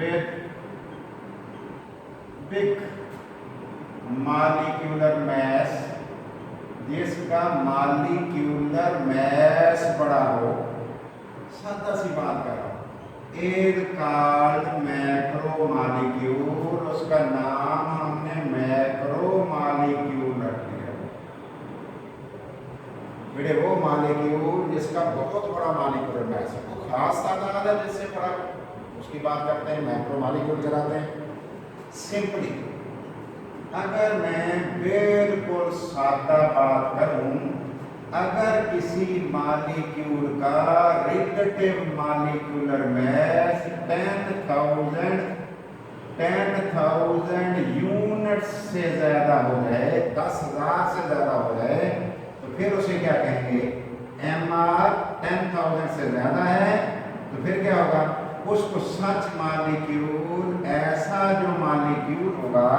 with big molecular mass, जिसका molecular mess बड़ा हो, सादा सी बात कर रहा हूं, एक कॉल्ड मैक्रो मॉलिक्यूल, उसका नाम हमने मैक्रो मॉलिक्यूल रख दिया। बेटे वो मॉलिक्यूल जिसका बहुत बड़ा मॉलिक्यूलर मैस है, वो खास तादाद है जिससे बड़ा, उसकी बात करते हैं, मैक्रो मॉलिक्यूल कराते हैं। सिंपली अगर मैं बिल्कुल सादा बात करूं, अगर किसी मॉलिक्यूल का रिलेटिव मॉलिक्यूलर मैस 10,000 यूनिट से ज़्यादा हो जाए, 10,000 से ज़्यादा हो जाए, तो फिर उसे क्या कहेंगे? MR 10,000 से ज़्यादा है तो फिर क्या होगा? उसको सच मॉलिक्यूल, ऐसा जो मॉलिक्यूल होगा,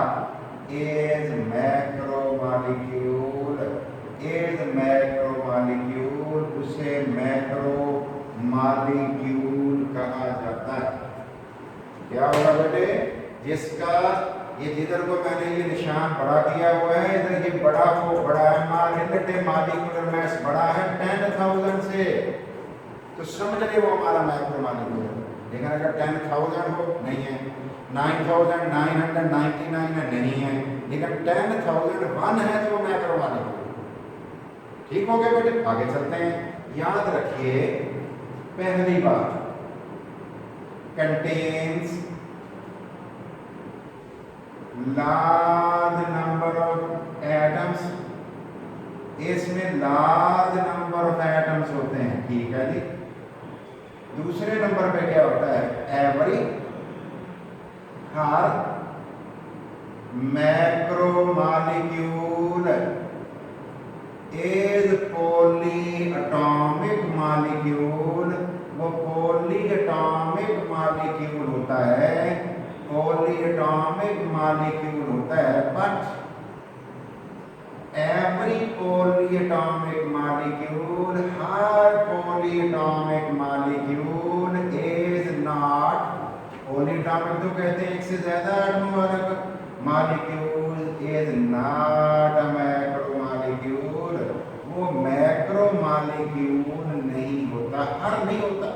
इज मैक्रो मॉलिक्यूल, उसे मैक्रो मॉलिक्यूल कहा जाता है। क्या होगा बेटे? जिसका ये जिधर को मैंने ये निशान बड़ा किया हुआ है, इधर ये बड़ा को बड़ा है, रिलेटिव मॉलिक्यूलर मैस बड़ा है 10,000 से, तो समझ ले वो हमारा मैक्रो मॉलिक्यूल है। लेकिन अगर 10,000 हो, नहीं है, 9,999 है, नहीं है, लेकिन 10,001 है तो वो मैक्रो मॉलिक्यूल। ठीक हो गया बेटे? आगे चलते हैं। याद रखिए पहली बात, contains large number of atoms, इसमें लार्ज नंबर ऑफ एटम्स होते हैं। ठीक है जी। दूसरे नंबर पे क्या होता है? Every her macro molecule is poly atomic molecule, वो पॉली एटॉमिक मॉलिक्यूल होता है, पॉली एटॉमिक मॉलिक्यूल होता है। But every poly atomic molecule, her polyatomic molecule is not, poly atomic तो कहते हैं एक से ज्यादा एटम वाला molecule, is not a macro molecule, वो मैक्रो मॉलिक्यूल नहीं होता, हर नहीं होता।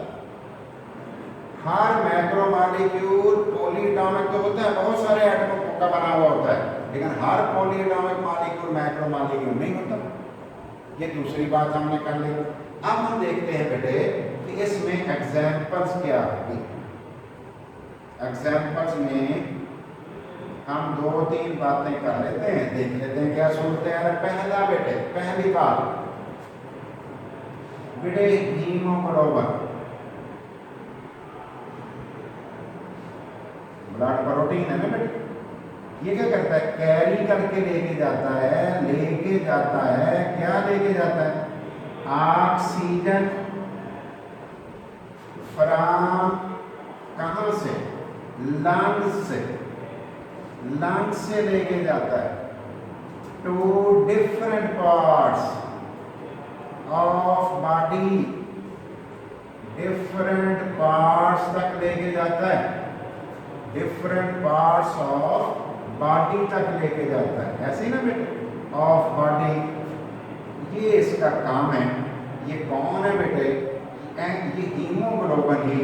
हर मैक्रो मॉलिक्यूल पॉली एटॉमिक तो होता है, बहुत सारे एटमों का बना हुआ होता है, लेकिन हर polyatomic molecule macromolecule नहीं होता। ये दूसरी बात हमने कर ली। अब हम देखते हैं बेटे कि इसमें एग्जाम्पल्स क्या होगी। एग्जाम्पल्स में हम 2-3 बातें कर लेते हैं, देख लेते हैं क्या सूरत है। पहला बेटे, पहली बात बेटे, हीमोग्लोबिन ब्लड प्रोटीन है ना बेटे, ये क्या करता है? कैरी करके लेके जाता है, क्या लेके जाता है? ऑक्सीजन फ्रॉम, कहां से? लंग्स से लेके जाता है to different parts of body, different parts तक लेके जाता है, डिफरेंट पार्ट्स ऑफ बॉडी तक लेके जाता है, ऐसे ही ना बेटे, ऑफ बॉडी। ये इसका काम है। ये कौन है बेटे? ये हीमोग्लोबिन ही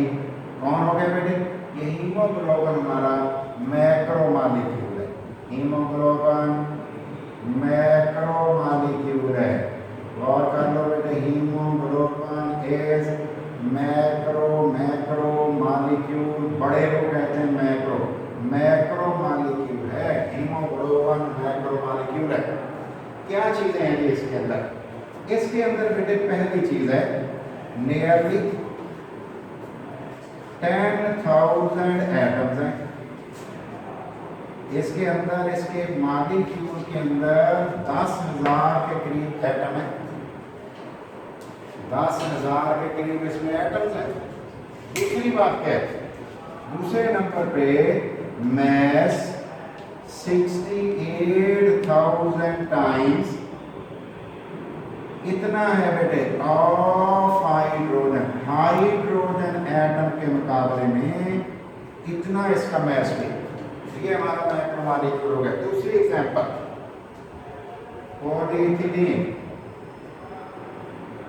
कौन हो गया बेटे? ये हीमोग्लोबिन हमारा मैक्रो मॉलिक्यूल है। हीमोग्लोबिन मैक्रो मॉलिक्यूल है। गौर कर लो बेटे, हीमोग्लोबिन इज मैक्रो मॉलिक्यूल, बड़े को कहते हैं मैक्रो मॉलिक्यूल है। हीमोग्लोबिन मैक्रो मॉलिक्यूल है। क्या चीजें हैं ये इसके अंदर? इसके अंदर बेटे पहली चीज है, नियरली 10,000 एटम्स हैं इसके अंदर। इसके मॉलिक्यूल के अंदर 10,000 के करीब एटम है, 10,000 के करीब इसमें एटम्स हैं। दूसरी बात क्या है? दूसरे नंबर पे मैस 68,000 टाइम्स इतना है बेटे ऑफ हाइड्रोजन। हाइड्रोजन एटम के मुकाबले में इतना इसका मैस भी। ये हमारा मैक्रोमॉलिक्यूल हो गया। दूसरी एग्जांपल पॉलीइथिलीन,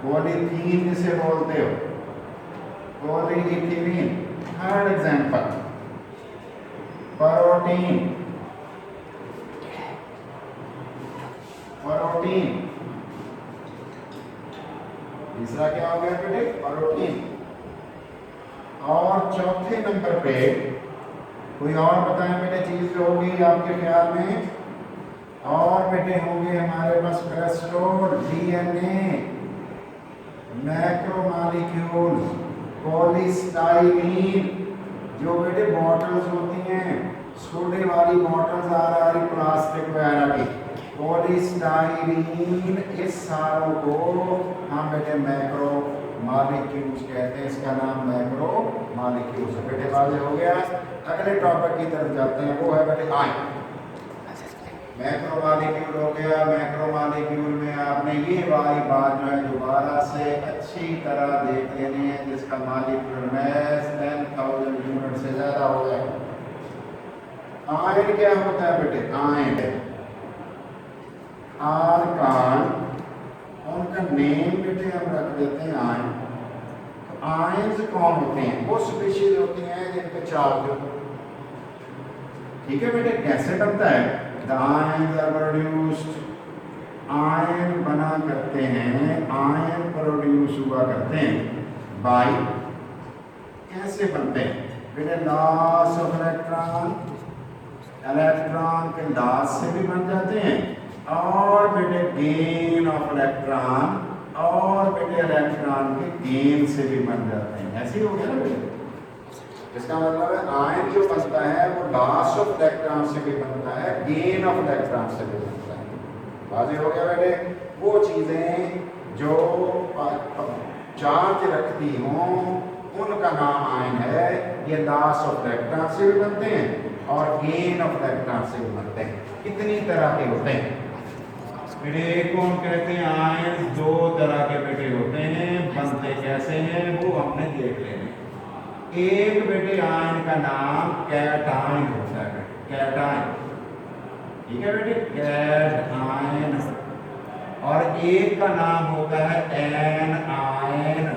पॉलीथीन जिसे बोलते हो, polyethylene. Third example protein, protein. तीसरा क्या हो गया बेटे? पैरोटीन। और चौथे नंबर पे कोई और बताएं बेटे चीज जो होगी आपके ख्याल में? और बेटे होंगे हमारे पास कोलेस्ट्रॉल, डीएनए, मैक्रोमॉलिक्यूल, पॉलीस्टाइरीन, जो बेटे बॉटल्स होती हैं, सोडे वाली बॉटल्स आ रही प्लास्टिक वगैरह की, पॉलीस्टाइरीन, इस सारों को हम बेटे मैक्रोमॉलिक्यूल्स कहते हैं। इसका नाम मैक्रोमॉलिक्यूल्स है। बेटे वाजे हो गया। अगले टॉपिक की तरफ जाते हैं, वो है बेटे आयन। मैक्रोमॉलिक्यूल हो गया। मैक्रोमॉलिक्यूल में आपने ये वाली बात जो है दोबारा से अच्छी तरह देख लेनी है, जिसका मॉलिक्यूलर मास 10,000 यूनिट से ज्यादा हो जाए। आयन क्या होता है बेटे? आयन आर्गन, उनका नेम बेटे हम रख देते हैं आयन। तो आयन्स कौन होते हैं? वो स्पीशीज होती हैं जिनके चार्ज, ठीक है बेटे। कैसे बनता है? The ions are produced, ion बना करते हैं, आयन प्रोड्यूस हुआ करते हैं बाय, कैसे बनते हैं बेटे? लॉस ऑफ इलेक्ट्रॉन, इलेक्ट्रॉन के लॉस से भी बन जाते हैं, और बेटे गेन ऑफ इलेक्ट्रॉन, और बेटे इलेक्ट्रॉन के गेन से भी बन जाते हैं। ऐसे ही हो गया ना बेटे? इसका मतलब है आयन जो बनता है वो लॉस ऑफ इलेक्ट्रॉन से भी बनता है, गेन ऑफ इलेक्ट्रॉन से भी बनता है। वाज़ेह हो गया बेटे? वो चीजें जो चार्ज रखती हों उनका नाम आयन है। ये लॉस ऑफ इलेक्ट्रॉन से भी बनते हैं और गेन ऑफ इलेक्ट्रॉन से भी बनते हैं। कितनी तरह के होते हैं बेटे? कौन कहते हैं आयन? दो तरह के बेटे होते हैं। बनते कैसे हैं वो हमने देख लेने। एक बेटे आयन का नाम कैटायन होता है बेटे, कैटायन, ठीक है बेटे, कैटायन। और एक का नाम होता है एनायन,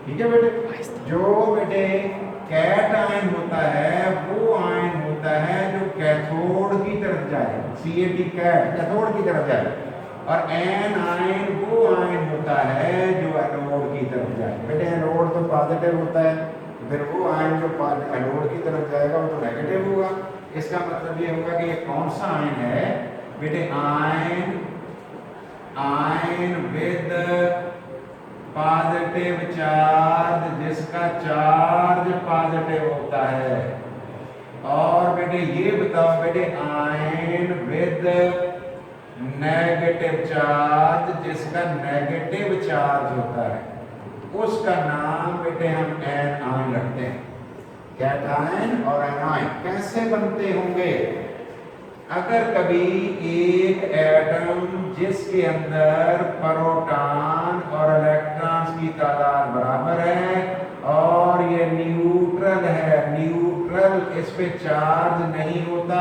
ठीक है बेटे। जो बेटे कैटायन होता है वो आयन होता है जो कैथोड की तरफ जाए, CAT कैट, कैथोड की तरफ जाए। और एनायन वो आयन होता है जो एनोड की तरफ जाए। बेटे एनोड तो पॉजिटिव होता है, फिर वो आयन जो एनोड की तरफ जाएगा वो तो नेगेटिव होगा। इसका मतलब ये होगा कि ये कौन सा आयन है बेटे? Ion, ion with positive charge, जिसका चार्ज पॉजिटिव होता है। और बेटे ये बताओ बेटे आयन विद नेगेटिव चार्ज, जिसका नेगेटिव चार्ज होता है, उसका नाम बेटे हम एनायन रखते हैं। कैटायन और एनायन कैसे बनते होंगे? अगर कभी एक एटम जिसके अंदर प्रोटॉन और इलेक्ट्रॉन्स की तादाद बराबर है और ये न्यूट्रल है, न्यूट्रल, इस पे चार्ज नहीं होता,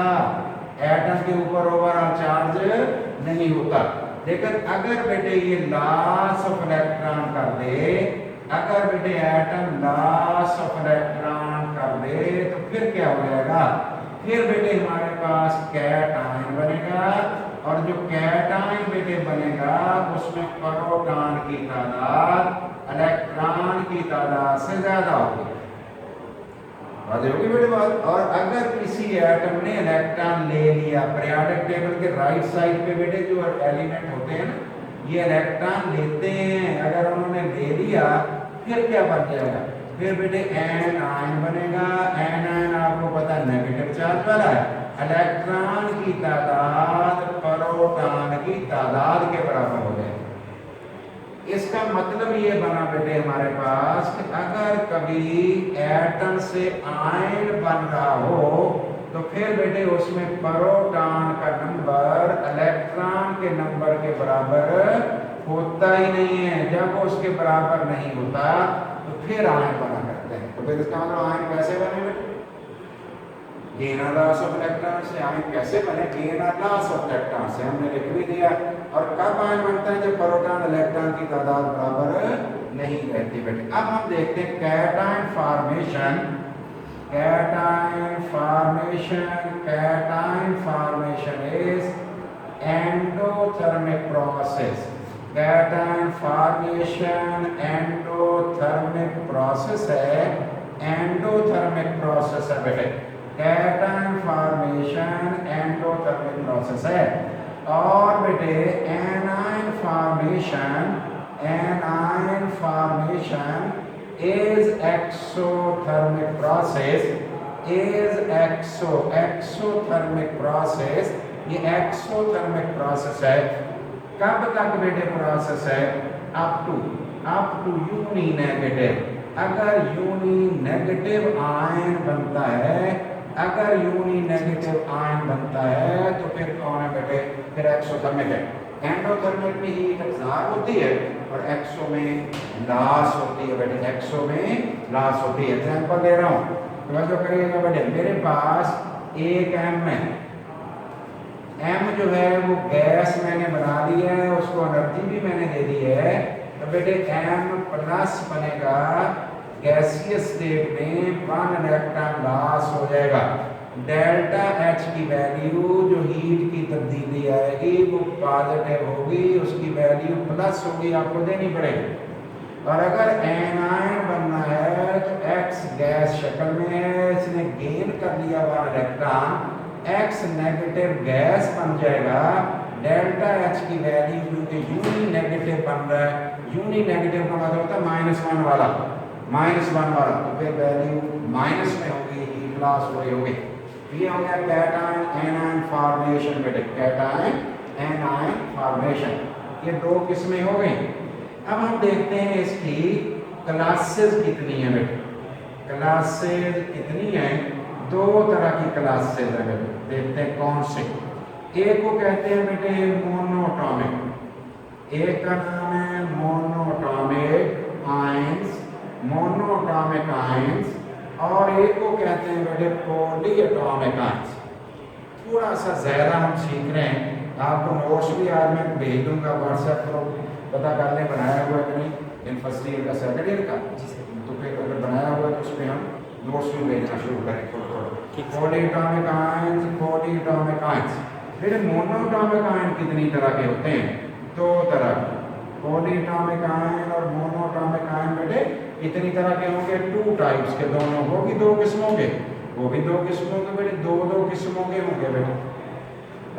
एटम के ऊपर ओवरऑल चार्ज नहीं होता। लेकिन अगर बेटे ये लॉस ऑफ इलेक्ट्रॉन कर दे, अगर बेटे एटम लॉस ऑफ इलेक्ट्रॉन कर दे तो फिर क्या हो जाएगा? फिर बेटे हमारे पास कैटायन बनेगा। और जो कैटायन बेटे बनेगा उसमें प्रोटॉन की तादाद इलेक्ट्रॉन की तादाद से ज्यादा होगी। वाज़ेह होगी बेटे बात? और अगर किसी एटम ने इलेक्ट्रॉन ले लिया, पीरियोडिक टेबल के राइट साइड पे बेटे जो एलिमेंट होते हैं ना, ये इलेक्ट्रॉन लेते हैं, अगर उन्होंने ले लिया फिर क्या बन जाएगा? फिर बेटे एनायन बनेगा। एनायन आपको पता है नेगेटिव चार्ज वाला है। इलेक्ट्रॉन की तादाद प्रोटॉन की तादाद के बराबर हो जाएगी। इसका मतलब ये बना बेटे हमारे पास कि अगर कभी एटम से आयन बन रहा हो तो फिर बेटे उसमें प्रोटॉन का नंबर इलेक्ट्रॉन के नंबर के बराबर होता ही नहीं है। जब उसके बराबर नहीं होता तो फिर आयन बना करते हैं। तो फिर इसका मतलब आयन कैसे बने बेटे? गेन और लॉस ऑफ इलेक्ट्रॉन से। आयन कैसे बने? गेन और लॉस ऑफ इलेक्ट्रॉन से। हमने लिख भी दिया। और कब आयन बनता है? जब प्रोटॉन इलेक्ट्रॉन की तादाद बराबर नहीं रहती बेटे। अब हम देखते हैं cation formation. Cation formation is endothermic process. Cation formation endothermic process है। एंडोथर्मिक प्रोसेस है बेटे। कैटायन फॉर्मेशन एंडोथर्मिक प्रोसेस है। और बेटे anion formation is exothermic process, exothermic process। ये exothermic process है। कब तक बेटे प्रोसेस है? Up to uni negative. अगर यूनी नेगेटिव आयन बनता है, तो फिर कौन है बेटे? फिर एक्सोथर्मिक है। एंडोथर्मिक में हीट एब्जॉर्ब होती है और एक्सो में लॉस होती है बेटे। एक्सो में लॉस होती है। एग्जांपल दे रहा हूँ, तो करिएगा बेटे। मेरे पास एक एम है। एम जो है वो गैस मैंने बना ली है, उसको एनर्जी भी मैंने दे दी है। तो बेटे एम प्लस बनेगा, गैसियस स्टेट में 1 इलेक्ट्रॉन लॉस हो जाएगा। डेल्टा एच की वैल्यू जो हीट की तब्दीली आएगी वो पॉजिटिव होगी, उसकी वैल्यू प्लस होगी, आपको देनी पड़ेगी। और अगर एनायन बनना है तो एक्स गैस शक्ल में है, इसने गेन कर लिया 1 इलेक्ट्रॉन, एक्स नेगेटिव गैस बन जाएगा। डेल्टा एच की वैल्यू क्योंकि यूनी नेगेटिव बन रहा है, यूनी नेगेटिव का मतलब होता है -1 वाला, तो फिर वैल्यू माइनस में होगी, हीट लॉस हो रही होगी। ये हो गया कैटायन एनायन फॉर्मेशन बेटे। कैटायन एनायन फॉर्मेशन, ये 2 किस्में हो गई। अब हम देखते हैं इसकी क्लासेस कितनी है बेटे। क्लासेस कितनी है? 2 तरह की क्लासेस है बेटे। देखते हैं कौन से। एक को कहते हैं बेटे मोनोटॉमिक। एक का नाम है मोनोटॉमिक आयंस, और एक को कहते हैं बेटे पॉलीएटॉमिक आयंस। थोड़ा सा ज़्यादा हम सीख रहे हैं। आपको नोट्स भी आज मैं भेज दूंगा व्हाट्सएप पर, पता कर लें बनाया हुआ है कि नहीं, इन फर्स्ट ईयर का सेकंड ईयर का। तो फिर अगर बनाया हुआ है तो उसमें हम नोट्स भी भेजना शुरू करें थोड़ा। पॉलीएटॉमिक आयंस फिर मोनोटॉमिक आयन कितनी तरह के होते हैं? 2 तरह। पॉलीएटॉमिक आयन और मोनोटॉमिक आयन बेटे इतनी तरह के होंगे, 2 टाइप्स के। दोनों होगी 2 किस्मों के, वो भी 2 किस्मों के बेटे, 2 किस्मों के होंगे बेटे।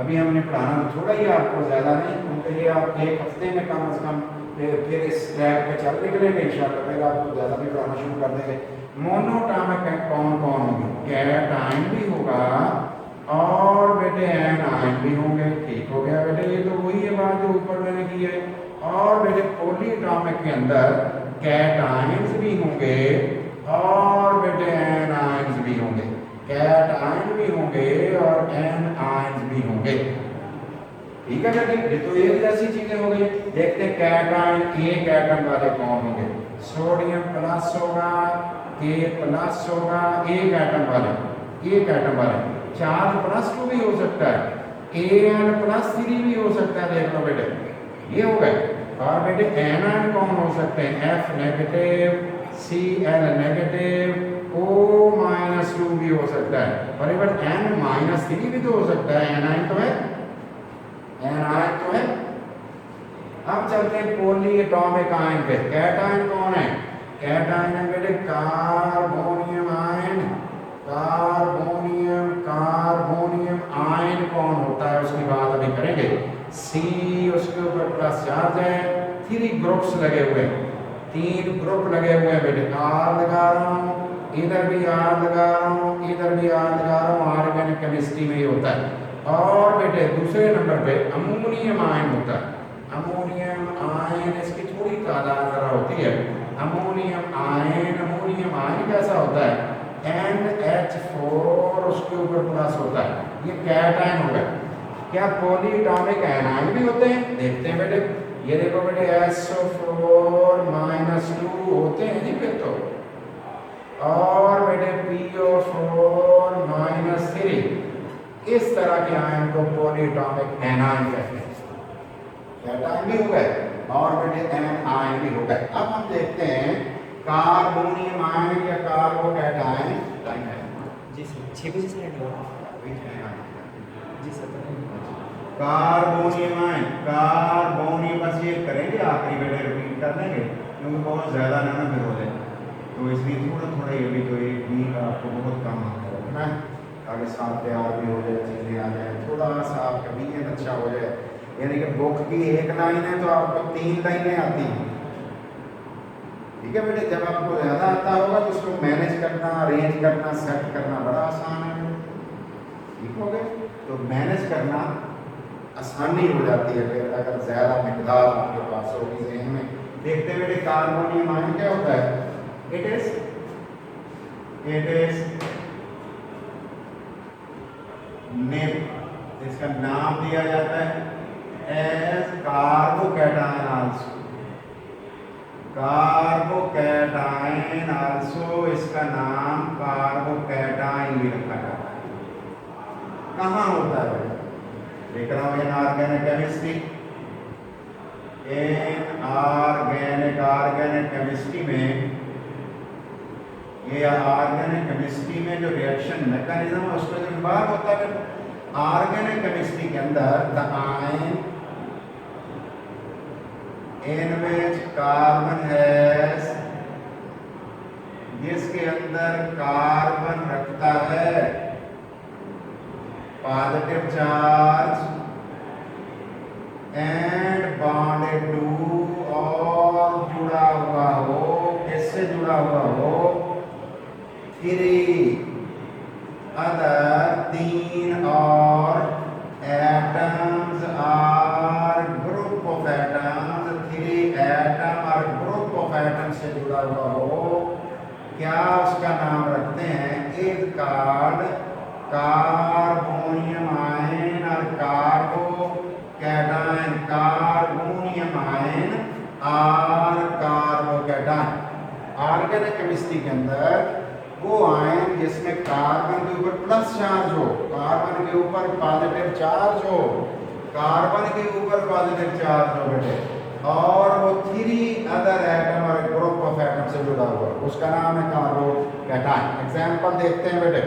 अभी हमने पढ़ाना तो थोड़ा ही आपको, ज़्यादा नहीं, क्योंकि ये आप 1 हफ्ते में कम से कम फिर इस ट्रैक पे चल निकलेंगे इंशाल्लाह, फिर आपको ज़्यादा भी पढ़ाना शुरू कर देंगे। मोनोटॉमिक कौन कौन होंगे? कैटायन भी होगा और बेटे एनायन भी होंगे। ठीक हो गया बेटे, ये तो वही है बात जो ऊपर मैंने की है। और बेटे पॉलीएटॉमिक के अंदर कैटायंस भी होंगे और बेटे एनायंस भी होंगे। कैटायन भी होंगे और एनायंस भी होंगे। ठीक है बेटे, ये तो एक जैसी चीजें हो गई। देखते हैं कैटायन, एक एटम वाले कौन होंगे? सोडियम प्लस होगा, के प्लस होगा, एक एटम वाले। चार्ज +2 भी हो सकता है, Al+3 भी हो सकता है। देख लो बेटे, ये हो गए। और बेटे एनायन कौन हो सकते हैं? F negative, Cl negative, O-2 भी हो सकता है। और एक बार N-3 भी तो हो सकता है। एनायन तो है। अब चलते हैं पॉलीएटॉमिक आयन पे। कैटायन कौन है? कैटायन है बेटे कार्बोनियम आयन। कार्बोनियम आयन कौन होता है उसकी बात अभी करेंगे। C उसके ऊपर प्लस चार्ज है, 3 ग्रुप्स लगे हुए, 3 ग्रुप लगे हुए हैं बेटे। R लगा रहा हूँ, इधर भी R लगा रहा हूँ, इधर भी R लगा रहा हूँ। ऑर्गेनिक केमिस्ट्री में ये होता है। और बेटे दूसरे नंबर पे अमोनियम आयन होता है। अमोनियम आयन, इसकी थोड़ी तादाद ज़रा होती है। अमोनियम आयन कैसा होता है? NH4 उसके ऊपर प्लस होता है। ये कैटायन हो गया। क्या पॉलीएटॉमिक एनायन भी होते हैं? देखते हैं बेटे। ये देखो बेटे SO4 -2 होते हैं जी। फिर तो और बेटे PO4-3 इस तरह के आयन को पॉलीएटॉमिक एनायन कहते हैं। कैटायन भी हो गए और बेटे एनायन भी हो गए। अब हम देखते हैं कार्बोनियम आयन या कार्बोकैटायन। जी सर 6 बजे से रेडी होगा। जी सर कार्बोनियम आयन, कार्बोनियम, बस ये करेंगे आखिरी बेटे रिपीट कर लेंगे क्योंकि बहुत ज़्यादा ना फिर हो जाए, तो इसलिए थोड़ा थोड़ा ये भी, तो एक भी आपको बहुत कम रखना है ताकि साथ तैयार भी हो जाए, चीज़ें आ जाए, थोड़ा सा आपका नीयत अच्छा हो जाए। यानी कि बुक की एक लाइन है तो आपको 3 लाइनें आती हैं, ठीक है बेटे। जब आपको ज़्यादा आता होगा तो उसको मैनेज करना, अरेंज करना, सेट करना बड़ा आसान है, ठीक हो गए। तो मैनेज करना आसानी हो जाती है फिर अगर ज़्यादा मिकदार आपके पास होगी ज़हन में। देखते हैं बेटे कार्बोनियम आयन क्या होता है। इट इज नेम, इसका नाम दिया जाता है as carbocation also, carbocation also, इसका नाम कार्बोकैटायन भी रखा जाता है। कहाँ होता है बेटा, देख रहा हूँ इनऑर्गेनिक केमिस्ट्री, ऑर्गेनिक केमिस्ट्री में, ये ऑर्गेनिक केमिस्ट्री में जो रिएक्शन मैकेनिज्म है उसमें जो इन्वॉल्व होता है ऑर्गेनिक केमिस्ट्री के अंदर, the ion in which carbon has, जिसके अंदर कार्बन रखता है positive charge and bonded to, और जुड़ा हुआ हो, किससे जुड़ा हुआ हो, 3 अदर, 3 और atoms or group of atoms, 3 atom और ग्रुप ऑफ एटम से जुड़ा हुआ हो, क्या उसका नाम रखते हैं, इज कॉल्ड कार्बोनियम आयन और कार्बोकैटायन, कार्बोनियम आयन और कार्बोकैटायन। ऑर्गेनिक केमिस्ट्री के अंदर वो आयन जिसमें कार्बन के ऊपर प्लस चार्ज हो, कार्बन के ऊपर पॉजिटिव चार्ज हो, कार्बन के ऊपर पॉजिटिव चार्ज हो बेटे, और वो 3 अदर एटम और ग्रुप ऑफ एटम से जुड़ा हुआ, उसका नाम है कार्बोकैटायन। एग्जाम्पल देखते हैं बेटे,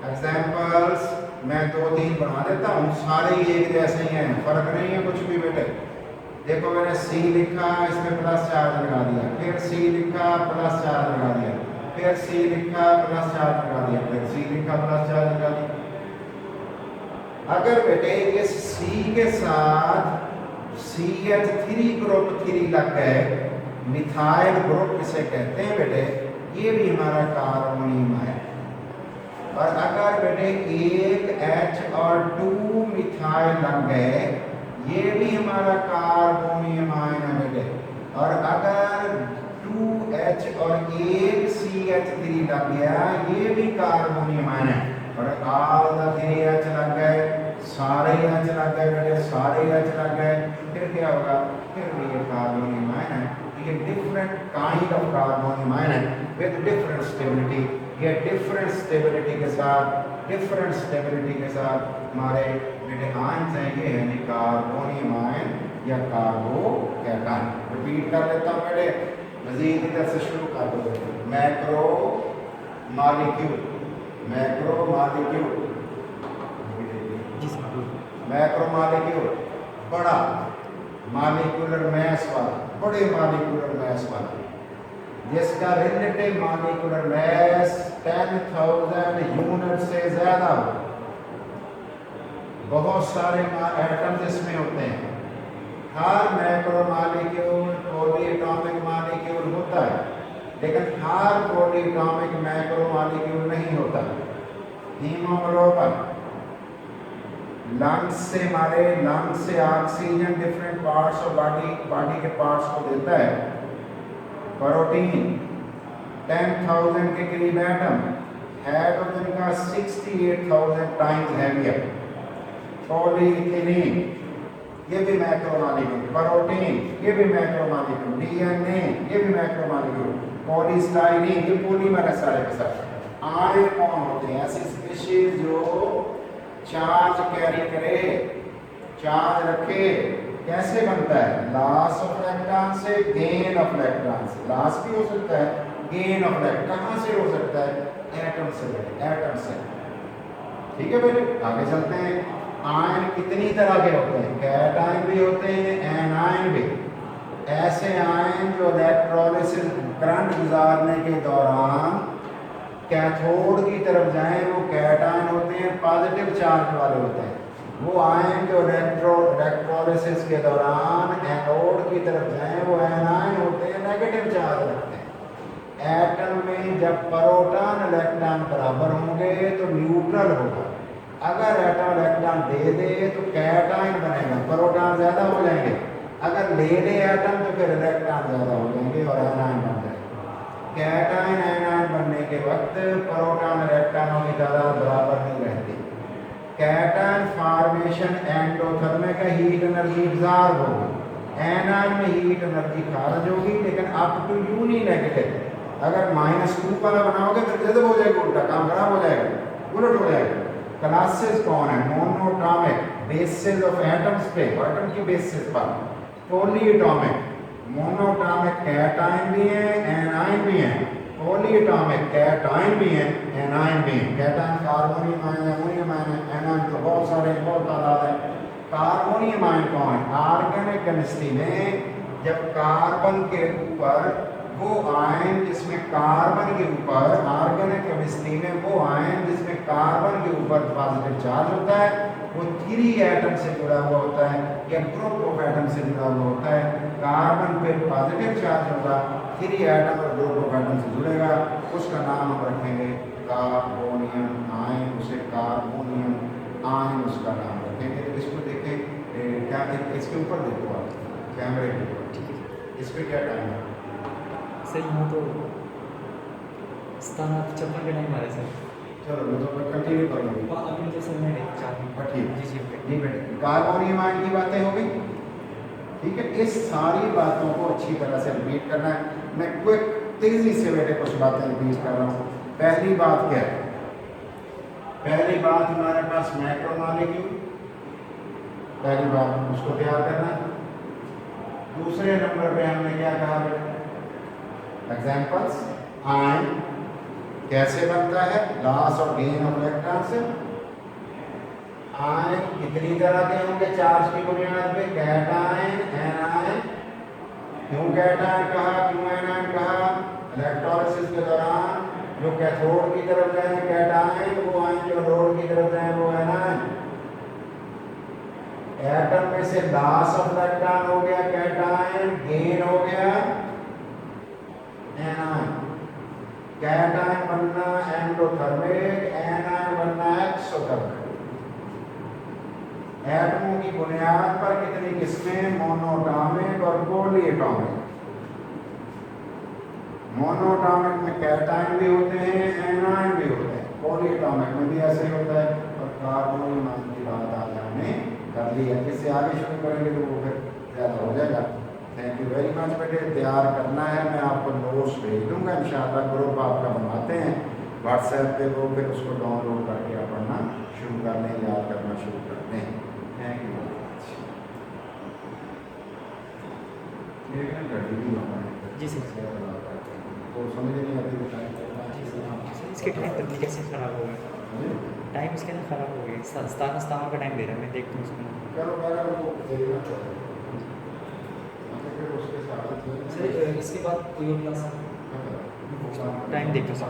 एग्जाम्पल्स मैं 2-3 बना देता हूँ, सारे ही एक जैसे ही हैं, फर्क नहीं है कुछ भी बेटे। देखो मैंने C लिखा, इसमें प्लस चार्ज लगा दिया, फिर C लिखा, प्लस चार्ज लगा दिया, फिर C लिखा, प्लस चार्ज लगा दिया, फिर C लिखा, प्लस चार्ज लगा दिया। अगर बेटे इस C के साथ CH3 ग्रुप 3 लग गए, मिथाइल ग्रुप इसे कहते हैं बेटे, ये भी हमारा कार्बोनियम है। और अगर बेटे एक H और 2 मिथाइल लग गए, ये भी हमारा कार्बोनियम आयन है बेटे। और अगर 2H और एक CH3 लग गया, ये भी कार्बोनियम आयन है। और ऑल द 3H लग गए, सारे H लग गए बेटे, सारे H लग गए, फिर क्या होगा, फिर भी ये कार्बोनियम आयन है। ये different kind of carbonium ion है विद डिफरेंट स्टेबिलिटी। ये डिफरेंट स्टेबिलिटी के साथ हमारे बेटे आयन हैं, ये है कार्बोनियम आयन या कार्बोकैटायन। रिपीट कर लेता हूँ बेटे, मजीद इधर से शुरू कर दो बेटे। Macro molecule, macro molecule, macro molecule बड़ा मॉलिक्यूलर मैस वाला, बड़े मॉलिक्यूलर मैस वाला, जिसका रिलेटिव मॉलिक्यूलर मैस 10,000 यूनिट से ज्यादा हो। बहुत सारे एटम्स इसमें होते हैं। हर मैक्रो मॉलिक्यूल पॉलीएटॉमिक मॉलिक्यूल होता है, लेकिन हर पॉलीएटॉमिक मैक्रो मॉलिक्यूल नहीं होता। हीमोग्लोबिन, लंग्स से हमारे लंग्स से oxygen different parts of body के पार्ट्स को देता है। प्रोटीन 10,000 के करीब एटम, हाइड्रोजन का 68,000 टाइम्स हैवियर। पॉलीइथिलीन ये भी मैक्रो मॉलिक्यूल, प्रोटीन ये भी मैक्रो मॉलिक्यूल, DNA ये भी मैक्रो मॉलिक्यूल। पॉलीस्टाइरीन, ये पॉलीमर है सारे के सारे। आयन कौन होते हैं? ऐसी स्पीशीज जो चार्ज कैरी करे, चार्ज रखे। कैसे बनता है? लॉस ऑफ इलेक्ट्रॉन से, गेन ऑफ इलेक्ट्रॉन से। लॉस भी हो सकता है, गेन ऑफ इलेक्ट्रॉन कहाँ से हो सकता है? एटम से, एटम से। ठीक है बेटे, आगे चलते हैं। आयन कितनी तरह के होते हैं? कैटायन भी होते हैं, एनायन भी। ऐसे आयन जो इलेक्ट्रोलिसिस करंट गुजारने के दौरान कैथोड की तरफ जाएं वो कैटायन होते हैं, पॉजिटिव चार्ज वाले होते हैं। वो आयन जो इलेक्ट्रोलिसिस के दौरान एनोड की तरफ जाएं वो एनायन होते हैं, नेगेटिव चार्ज रखते हैं। एटम में जब प्रोटॉन इलेक्ट्रॉन बराबर होंगे तो न्यूट्रल होगा। अगर एटम इलेक्ट्रॉन दे दे तो कैटायन बनेगा, प्रोटॉन ज़्यादा हो जाएंगे। अगर ले ले एटम तो फिर इलेक्ट्रॉन ज़्यादा हो जाएंगे और एनायन बन जाएगा। कैटायन एनायन बनने के वक्त प्रोटॉन इलेक्ट्रॉनों की तादाद बराबर नहीं रहती। Cation formation endothermic heat energy absorb होगी, एनायन में हीट एनर्जी खारिज होगी, लेकिन अप टू यूनी नेगेटिव। अगर -2 वाला बनाओगे तो जल्द हो जाएगा, उल्टा काम खराब हो जाएगा, उलट हो जाएगा। क्लासेस कौन है? मोनोटॉमिक, बेसिस ऑफ एटम्स पे, एटम की बेसिस पर। पॉलीएटॉमिक, मोनोटॉमिक कैटायन भी है, एनायन भी है। पॉलीएटॉमिक कैटायन भी है, एनायन भी है। Cation carbonium ion, ammonium ion, anion तो बहुत सारे, बहुत तादाद है। कार्बोनियम आयन कौन है? ऑर्गेनिक केमिस्ट्री में जब कार्बन के ऊपर वो आयन जिसमें कार्बन के ऊपर, ऑर्गेनिक केमिस्ट्री में वो आयन जिसमें कार्बन के ऊपर पॉजिटिव चार्ज होता है वो 3 एटम से जुड़ा हुआ होता है या ग्रुप ऑफ एटम से जुड़ा हुआ होता है। कार्बन पे पॉजिटिव चार्ज होगा, 3 एटम और ग्रुप ऑफ एटम से जुड़ेगा, उसका नाम हम रखेंगे कार्बोनियम आयन। उसे कार्बोनियम आयन उसका नाम रखेंगे। तो इसको देखें, क्या इसके ऊपर देखो आप कैमरे के ऊपर, ठीक है इस पर क्या टाइम है? सर। यहाँ तो 57 का टाइम आ रहा है सर। चलो मैं तो कंटिन्यू करूँगी। अभी मुझे सर मैं 4 ठीक जी जी जी बेटे, कार्बोनियम आयन की बातें हो गई। ठीक है, इस सारी बातों को अच्छी तरह से रिपीट करना है। मैं क्विक तेजी से बेटे कुछ बातें रिपीट कर रहा हूँ। पहली बात क्या है? पहली बात हमारे पास मैक्रोमॉलिक्यूल, पहली बात उसको तैयार करना है। दूसरे नंबर पे हमने क्या कहा बेटे? एग्जाम्पल्स, आयन कैसे बनता है? लॉस और गेन ऑफ इलेक्ट्रॉन से। आयन कितनी तरह के होंगे चार्ज की बुनियाद पे? Cation, anion. क्यों कैटायन कहा, क्यों एनायन कहा? इलेक्ट्रोलिसिस के दौरान जो कैथोड की तरफ जाए कैटायन, वो आयन जो एनोड की तरफ जाए वो एनायन। एटम में से लॉस ऑफ इलेक्ट्रॉन हो गया कैटायन, गेन हो गया एनायन। कैटायन बनना एंडोथर्मिक, एनायन बनना एक्सोथर्मिक। एटमों की बुनियाद पर कितनी किस्में? मोनोटॉमिक और पॉलीएटॉमिक। मोनोटॉमिक में कैटायन भी होते हैं, एनायन भी होते हैं। पॉलीएटॉमिक में भी ऐसे ही होता है। और कार्बोनियम आयन की बात आज हमने कर ली है। इससे आगे शुरू करेंगे तो वो फिर ज़्यादा हो जाएगा। थैंक यू वेरी मच बेटे। तैयार करना है, मैं आपको नोट्स भेज दूंगा इंशाल्लाह। ग्रुप आपका बनवाते हैं व्हाट्सएप पे, वो फिर उसको डाउनलोड करके आप पढ़ना शुरू कर लें, याद करना शुरू करते हैं। Thank you ji sir. तो समझ नहीं आती जी सर, इसके टाइम पर कैसे ख़राब हो गया? टाइम इसके ना ख़राब हो गया। 17 का टाइम दे रहा है, मैं देखता हूँ उसको। चलो पहले वो देखना चाहिए, फिर उसके साथ सर इसके बाद कोई और क्लास टाइम देखते हो सर।